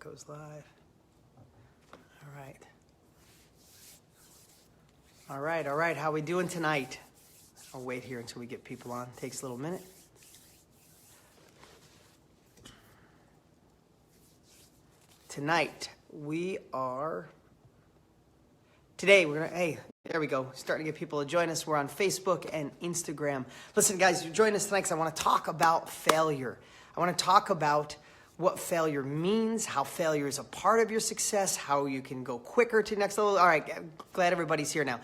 goes live. All right. All right. How we doing tonight? I'll wait here until we get people on. Takes a little minute. Tonight, Today, there we go. Starting to get people to join us. We're on Facebook and Instagram. Listen, guys, you're joining us tonight because I want to talk about failure. I want to talk about what failure means, how failure is a part of your success, how you can go quicker to the next level. All right, glad everybody's here now.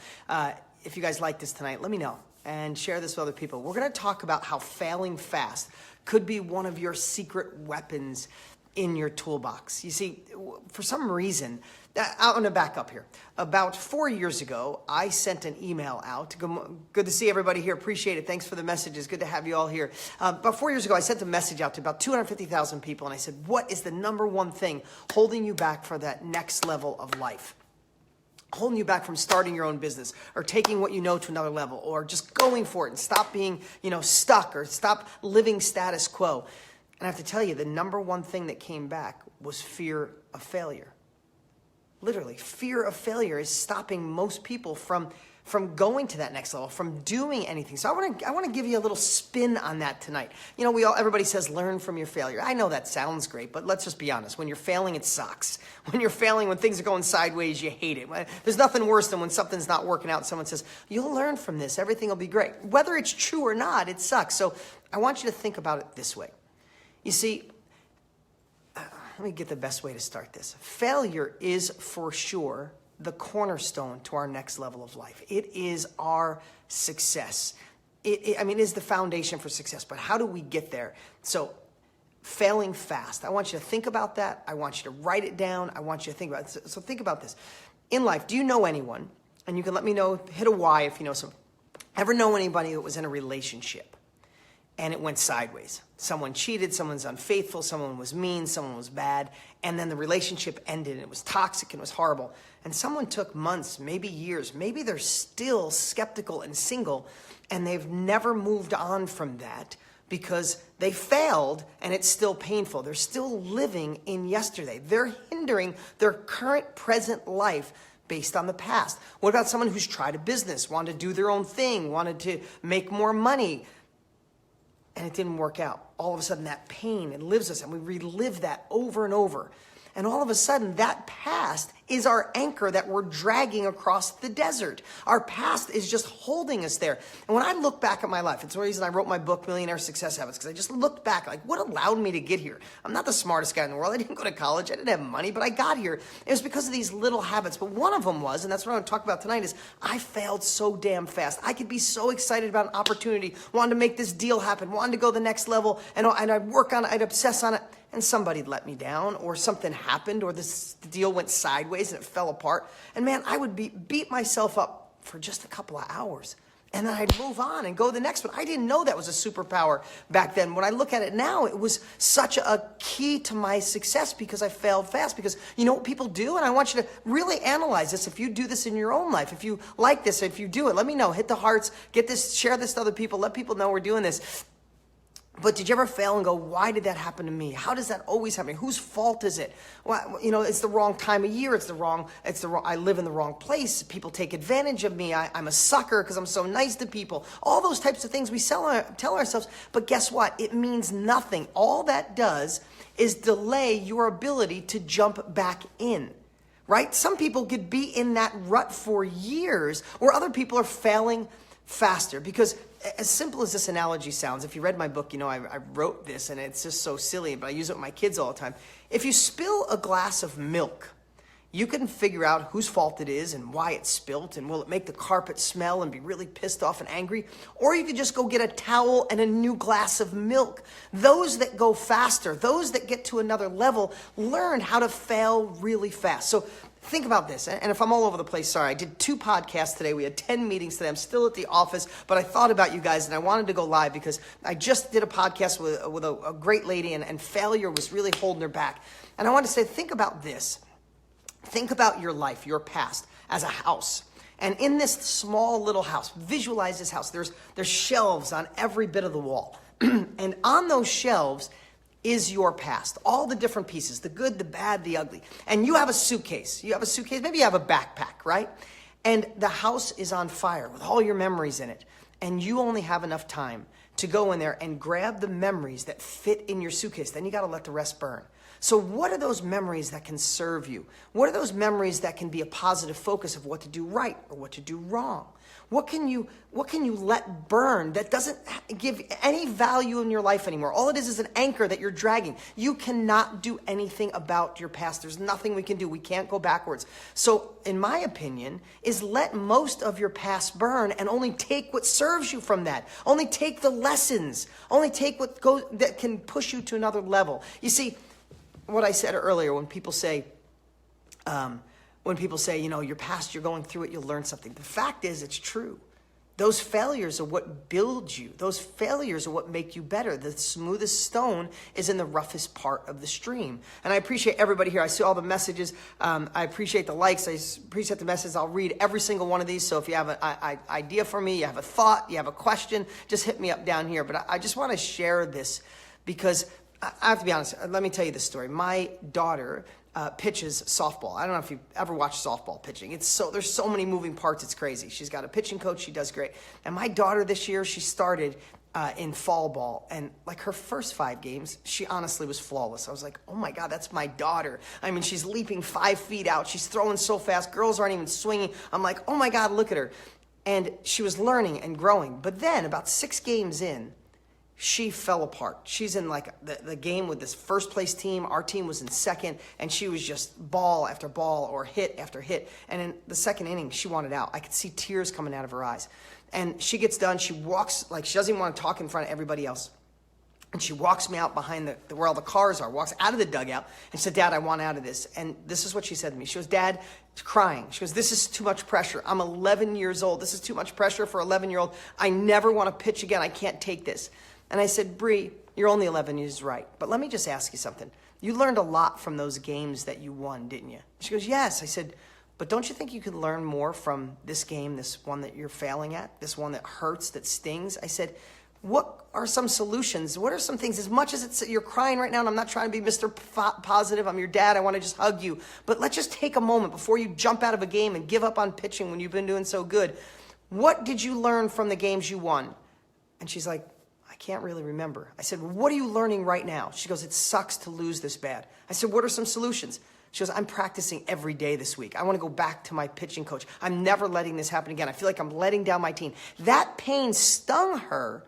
If you guys like this tonight, let me know and share this with other people. We're going to talk about how failing fast could be one of your secret weapons in your toolbox. You see, for some reason, I'm going to back up here. About 4 years ago, I sent an email out. Good to see everybody here. Appreciate it. Thanks for the messages. Good to have you all here. About 4 years ago, I sent a message out to about 250,000 people, and I said, what is the number one thing holding you back for that next level of life? Holding you back from starting your own business or taking what you know to another level or just going for it and stop being, stuck or stop living status quo. And I have to tell you, the number one thing that came back was fear of failure. Literally, fear of failure is stopping most people from going to that next level, from doing anything. So I want to give you a little spin on that tonight. Everybody says learn from your failure. I know that sounds great, but let's just be honest. When you're failing, it sucks. When you're failing, when things are going sideways, you hate it. There's nothing worse than when something's not working out and someone says, you'll learn from this. Everything will be great. Whether it's true or not, it sucks. So I want you to think about it this way. You see, let me get the best way to start this. Failure is for sure the cornerstone to our next level of life. It is our success. It is the foundation for success. But how do we get there? So failing fast. I want you to think about that. I want you to write it down. I want you to think about it. So think about this. In life, do you know anyone, and you can let me know, hit a Y if you know some, ever know anybody that was in a relationship and it went sideways? Someone cheated, someone's unfaithful, someone was mean, someone was bad, and then the relationship ended and it was toxic and it was horrible. And someone took months, maybe years, maybe they're still skeptical and single and they've never moved on from that because they failed and it's still painful. They're still living in yesterday. They're hindering their current present life based on the past. What about someone who's tried a business, wanted to do their own thing, wanted to make more money, and it didn't work out? All of a sudden that pain, it lives us and we relive that over and over. And all of a sudden that past is our anchor that we're dragging across the desert. Our past is just holding us there. And when I look back at my life, it's the reason I wrote my book, Millionaire Success Habits, because I just looked back like what allowed me to get here. I'm not the smartest guy in the world. I didn't go to college. I didn't have money, but I got here. It was because of these little habits. But one of them was, and that's what I'm going to talk about tonight, is I failed so damn fast. I could be so excited about an opportunity, wanted to make this deal happen, wanted to go the next level, and I'd work on it, I'd obsess on it. And somebody let me down, or something happened, or the deal went sideways and it fell apart. And man, I would beat myself up for just a couple of hours. And then I'd move on and go to the next one. I didn't know that was a superpower back then. When I look at it now, it was such a key to my success because I failed fast. Because you know what people do? And I want you to really analyze this. If you do this in your own life, if you like this, if you do it, let me know. Hit the hearts, get this, share this to other people, let people know we're doing this. But did you ever fail and go, why did that happen to me? How does that always happen? Whose fault is it? Well, it's the wrong time of year. I live in the wrong place. People take advantage of me. I'm a sucker because I'm so nice to people. All those types of things we tell ourselves. But guess what? It means nothing. All that does is delay your ability to jump back in. Right? Some people could be in that rut for years, where other people are failing faster. Because as simple as this analogy sounds, if you read my book, I wrote this and it's just so silly, but I use it with my kids all the time. If you spill a glass of milk, you can figure out whose fault it is and why it spilt, and will it make the carpet smell and be really pissed off and angry? Or you could just go get a towel and a new glass of milk. Those that go faster, those that get to another level, learn how to fail really fast. So think about this, and if I'm all over the place, sorry. I did 2 podcasts today. We had 10 meetings today. I'm still at the office, but I thought about you guys, and I wanted to go live because I just did a podcast with a great lady, and failure was really holding her back. And I want to say, think about this. Think about your life, your past, as a house. And in this small little house, visualize this house. There's shelves on every bit of the wall. And on those shelves, is your past. All the different pieces, the good, the bad, the ugly. And you have a suitcase. You have a suitcase, maybe you have a backpack, right? And the house is on fire with all your memories in it. And you only have enough time to go in there and grab the memories that fit in your suitcase. Then you got to let the rest burn. So what are those memories that can serve you? What are those memories that can be a positive focus of what to do right or what to do wrong? What can you let burn that doesn't give any value in your life anymore? All it is an anchor that you're dragging. You cannot do anything about your past. There's nothing we can do. We can't go backwards. So in my opinion, is let most of your past burn and only take what serves you from that. Only take the lessons. Only take what goes that can push you to another level. You see, what I said earlier, when people say, you know, your past, you're going through it, you'll learn something. The fact is, it's true. Those failures are what build you. Those failures are what make you better. The smoothest stone is in the roughest part of the stream. And I appreciate everybody here. I see all the messages. I appreciate the likes. I appreciate the messages. I'll read every single one of these. So if you have an idea for me, you have a thought, you have a question, just hit me up down here. But I just want to share this because I have to be honest. Let me tell you this story. My daughter pitches softball. I don't know if you've ever watched softball pitching. There's so many moving parts. It's crazy. She's got a pitching coach. She does great. And my daughter this year, she started in fall ball, and like her first 5 games, she honestly was flawless. I was like, oh my God, that's my daughter. I mean, she's leaping 5 feet out. She's throwing so fast. Girls aren't even swinging. I'm like, oh my God, look at her. And she was learning and growing. But then about 6 games in, she fell apart. She's in like the game with this first place team. Our team was in second, and she was just ball after ball or hit after hit. And in the second inning, she wanted out. I could see tears coming out of her eyes. And she gets done. She walks, like she doesn't even want to talk in front of everybody else. And she walks me out behind where all the cars are, walks out of the dugout and said, Dad, I want out of this. And this is what she said to me. She goes, Dad, crying. She goes, this is too much pressure. I'm 11 years old. This is too much pressure for an 11-year-old. I never want to pitch again. I can't take this. And I said, Bree, you're only 11 years right. But let me just ask you something. You learned a lot from those games that you won, didn't you? She goes, yes. I said, but don't you think you could learn more from this game, this one that you're failing at, this one that hurts, that stings? I said, what are some solutions? What are some things? As much as you're crying right now, and I'm not trying to be Mr. Positive, I'm your dad, I want to just hug you. But let's just take a moment before you jump out of a game and give up on pitching when you've been doing so good. What did you learn from the games you won? And she's like, I can't really remember. I said, well, what are you learning right now? She goes, it sucks to lose this bad. I said, what are some solutions? She goes, I'm practicing every day this week. I want to go back to my pitching coach. I'm never letting this happen again. I feel like I'm letting down my team. That pain stung her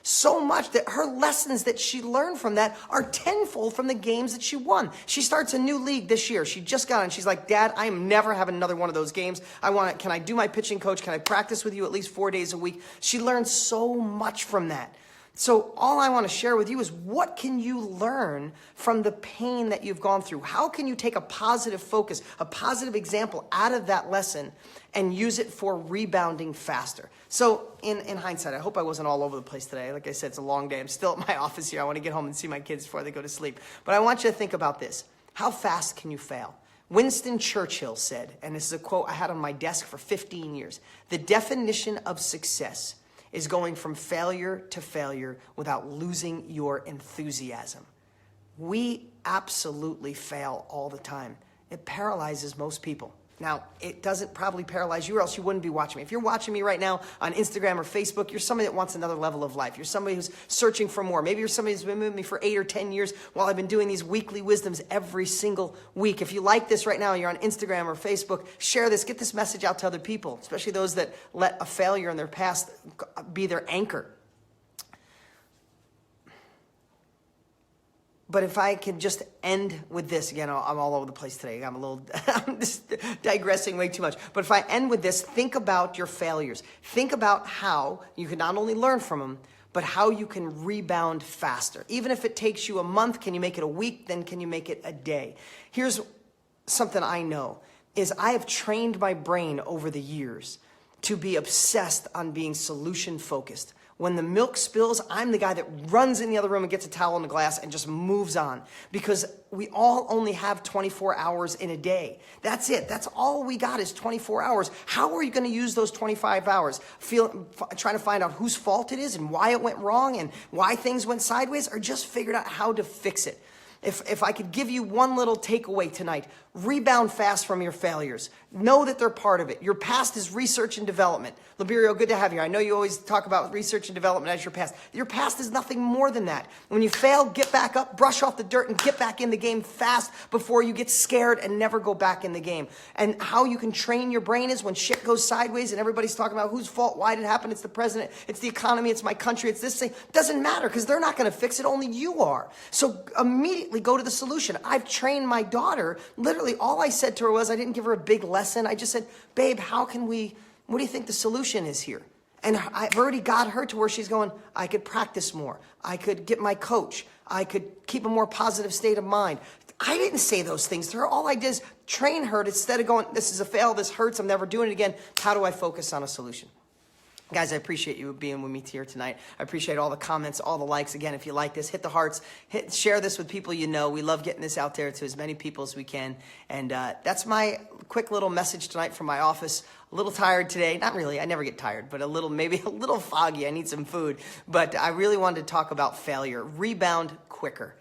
so much that her lessons that she learned from that are tenfold from the games that she won. She starts a new league this year. She just got on. She's like, Dad, I am never having another one of those games. Can I do my pitching coach? Can I practice with you at least 4 days a week? She learned so much from that. So all I want to share with you is what can you learn from the pain that you've gone through? How can you take a positive focus, a positive example out of that lesson and use it for rebounding faster? So in hindsight, I hope I wasn't all over the place today. Like I said, it's a long day. I'm still at my office here. I want to get home and see my kids before they go to sleep. But I want you to think about this. How fast can you fail? Winston Churchill said, and this is a quote I had on my desk for 15 years, the definition of success is going from failure to failure without losing your enthusiasm. We absolutely fail all the time. It paralyzes most people. Now, it doesn't probably paralyze you or else you wouldn't be watching me. If you're watching me right now on Instagram or Facebook, you're somebody that wants another level of life. You're somebody who's searching for more. Maybe you're somebody who's been with me for 8 or 10 years while I've been doing these weekly wisdoms every single week. If you like this right now, you're on Instagram or Facebook, share this, get this message out to other people, especially those that let a failure in their past be their anchor. But if I could just end with this, again, I'm all over the place today. I'm just digressing way too much. But if I end with this, think about your failures. Think about how you can not only learn from them, but how you can rebound faster. Even if it takes you a month, can you make it a week? Then can you make it a day? Here's something I know, is I have trained my brain over the years to be obsessed on being solution focused. When the milk spills, I'm the guy that runs in the other room and gets a towel and a glass and just moves on, because we all only have 24 hours in a day. That's it. That's all we got is 24 hours. How are you going to use those 25 hours? Trying to find out whose fault it is and why it went wrong and why things went sideways, or just figured out how to fix it? If I could give you one little takeaway tonight, rebound fast from your failures. Know that they're part of it. Your past is research and development. Liberio, good to have you. I know you always talk about research and development as your past. Your past is nothing more than that. When you fail, get back up, brush off the dirt, and get back in the game fast before you get scared and never go back in the game. And how you can train your brain is when shit goes sideways and everybody's talking about whose fault, why did it happen, it's the president, it's the economy, it's my country, it's this thing. Doesn't matter, because they're not going to fix it, only you are. So immediately go to the solution. I've trained my daughter. Literally, all I said to her was, I didn't give her a big lesson. I just said, babe, what do you think the solution is here? And I've already got her to where she's going, I could practice more. I could get my coach. I could keep a more positive state of mind. I didn't say those things to her. All I did is train her to, instead of going, this is a fail, this hurts, I'm never doing it again. How do I focus on a solution? Guys, I appreciate you being with me here tonight. I appreciate all the comments, all the likes. Again, if you like this, hit the hearts, share this with people you know. We love getting this out there to as many people as we can. And that's my quick little message tonight from my office. A little tired today. Not really. I never get tired, but maybe a little foggy. I need some food. But I really wanted to talk about failure. Rebound quicker.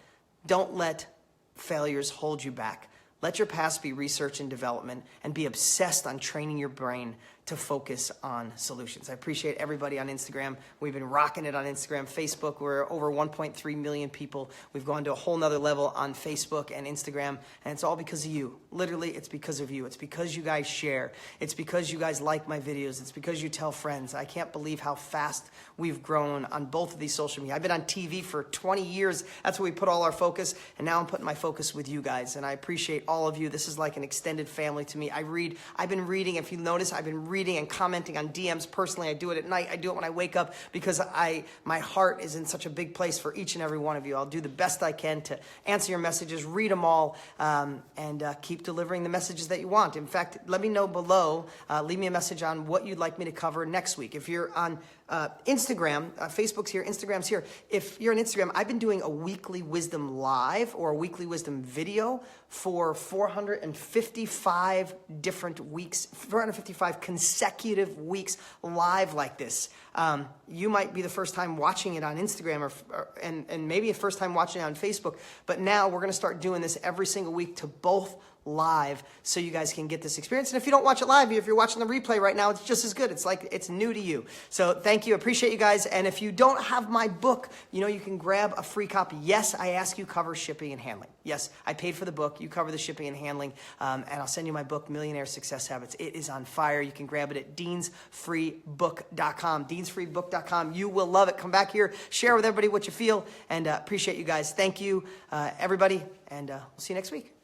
Don't let failures hold you back. Let your past be research and development, and be obsessed on training your brain to focus on solutions. I appreciate everybody on Instagram. We've been rocking it on Instagram, Facebook. We're over 1.3 million people. We've gone to a whole nother level on Facebook and Instagram, and it's all because of you. Literally, it's because of you. It's because you guys share. It's because you guys like my videos. It's because you tell friends. I can't believe how fast we've grown on both of these social media. I've been on TV for 20 years. That's where we put all our focus, and now I'm putting my focus with you guys, and I appreciate all of you. This is like an extended family to me. I've been reading, if you notice, I've been reading and commenting on DMs personally. I do it at night. I do it when I wake up, because my heart is in such a big place for each and every one of you. I'll do the best I can to answer your messages, read them all, and keep delivering the messages that you want. In fact, let me know below. Leave me a message on what you'd like me to cover next week. If you're on Instagram, Facebook's here, Instagram's here. If you're on Instagram, I've been doing a weekly wisdom live or a weekly wisdom video for 455 different weeks, 455 consecutive weeks live like this. You might be the first time watching it on Instagram, and maybe a first time watching it on Facebook, but now we're going to start doing this every single week to both live, so you guys can get this experience. And if you don't watch it live, if you're watching the replay right now, it's just as good. It's like it's new to you. So thank you. Appreciate you guys. And if you don't have my book, you can grab a free copy. Yes, I ask you cover shipping and handling. Yes, I paid for the book. You cover the shipping and handling. And I'll send you my book, Millionaire Success Habits. It is on fire. You can grab it at deansfreebook.com. Deansfreebook.com. You will love it. Come back here, share with everybody what you feel, and appreciate you guys. Thank you, everybody, and we'll see you next week.